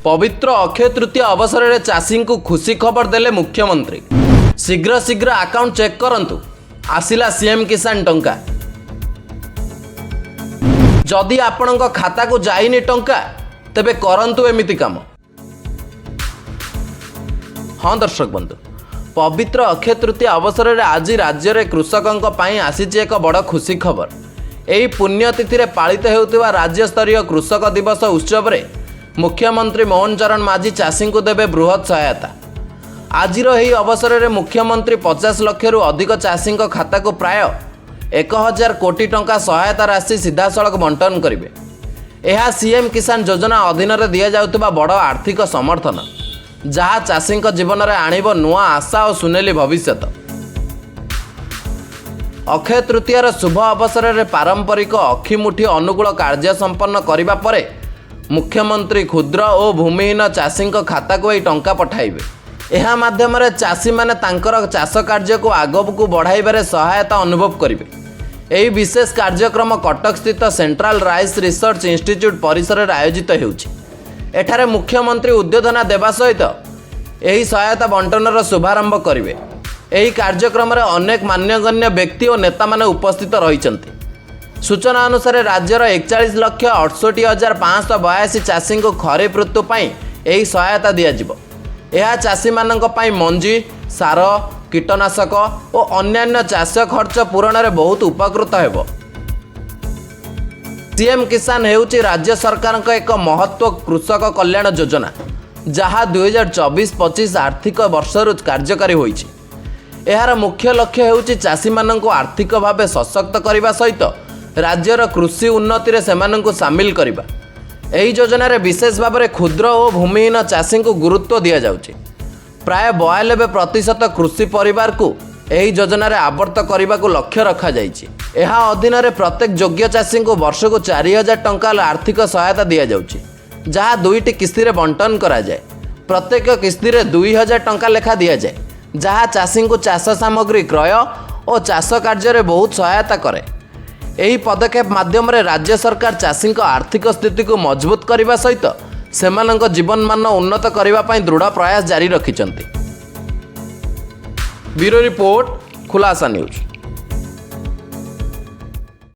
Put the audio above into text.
पवित्र अक्षय तृतीया अवसर में चाषी को खुशी खबर देले मुख्यमंत्री। शीघ्र शीघ्र अकाउंट चेक करंतु, आसिला सीएम किसान टंका। जदि आपणक खाता को जाइनी टंका तेबे करंतु एमिति काम। हाँ दर्शक बंधु, पवित्र अक्षय तृतीया अवसर में आज राज्य में कृषकों पर आसी एक बड़ खुशी खबर। यही पुण्यतिथि में पालित होता राज्य स्तरीय कृषक दिवस उत्सव में मुख्यमंत्री मोहन चरण माझी चाषी को देवे बृहत सहायता। आज अवसर में मुख्यमंत्री 50 लाख रु अधिक चाषी खाता को प्राय 1000 कोटी टंका सहायता राशि सीधा सड़क बंटन करेंगे। यह सीएम किसान योजना अधीन में दि जाउतबा बड़ आर्थिक समर्थन, जहाँ चाषी जीवन में आणिब नुआ आशा और सुनेली भविष्य। अक्षय तृतीयार शुभ अवसर में पारंपरिक अखिमुठी अनुकूल कार्य संपन्न करने पर मुख्यमंत्री क्षुद्र और भूमिहीन चाषी खाता को यह टंका पठाइबे। यह माध्यम चाषी माने तांकर चाष कार्य को आगक बढ़ाइबारे सहायता अनुभव करेंगे। यही विशेष कार्यक्रम कटक स्थित सेंट्रल राइस रिसर्च इंस्टीट्यूट परिसर में आयोजित होउछि। एठारे मुख्यमंत्री उद्बोधन देवा सहित यही सहायता बंटनर शुभारंभ करेंगे। यही कार्यक्रम में अनेक मान्यगण्य व्यक्ति और नेता माने उपस्थित रहिछन्ति। सूचना अनुसार राज्यर 41,68,582 चाषी को खरीफ ऋतु पाई यही सहायता दियाजिबो। यह चाषी मानक पाई मंजी, सार, कीटनाशक और अन्यान्य चाष खर्च पूरण में बहुत उपकृत हेबो। सीएम किसान हेउची राज्य सरकार एक महत्व कृषक कल्याण योजना, जहाँ 2024-25 आर्थिक वर्षरु कार्यकारी होइछि। यार मुख्य लक्ष्य हेउची चाषी मानक आर्थिक भाव सशक्त करने सहित राज्यर कृषि उन्नति रे सेमानंकु सामिल करबा। एही योजना रे विशेष भाव में क्षुद्र और भूमिहीन चाषी को गुरुत्व दिया जाउछि। प्राय 92% कृषि परिवार को एही योजना रे आवर्त करने को लक्ष्य रखा जाइछि। एहा अधीन रे प्रत्येक योग्य चाषी को वर्ष को 4000 टंका आर्थिक सहायता दिया जाउछि, जहाँ 2टी किस्ती रे बंटन करा जाए। प्रत्येक किस्ती रे 2000 टंका लेखा दिया जाए, जहाँ चाषी को चाष सामग्री क्रय और चाष कार्य रे बहुत सहायता करे। यही पदक्षेप माध्यम राज्य सरकार चाषी आर्थिक स्थिति को मजबूत करने सहित सेमानक जीवन मान उन्नत करने दृढ़ प्रयास जारी रखिछन्ति। ब्यूरो रिपोर्ट, खुलासा न्यूज।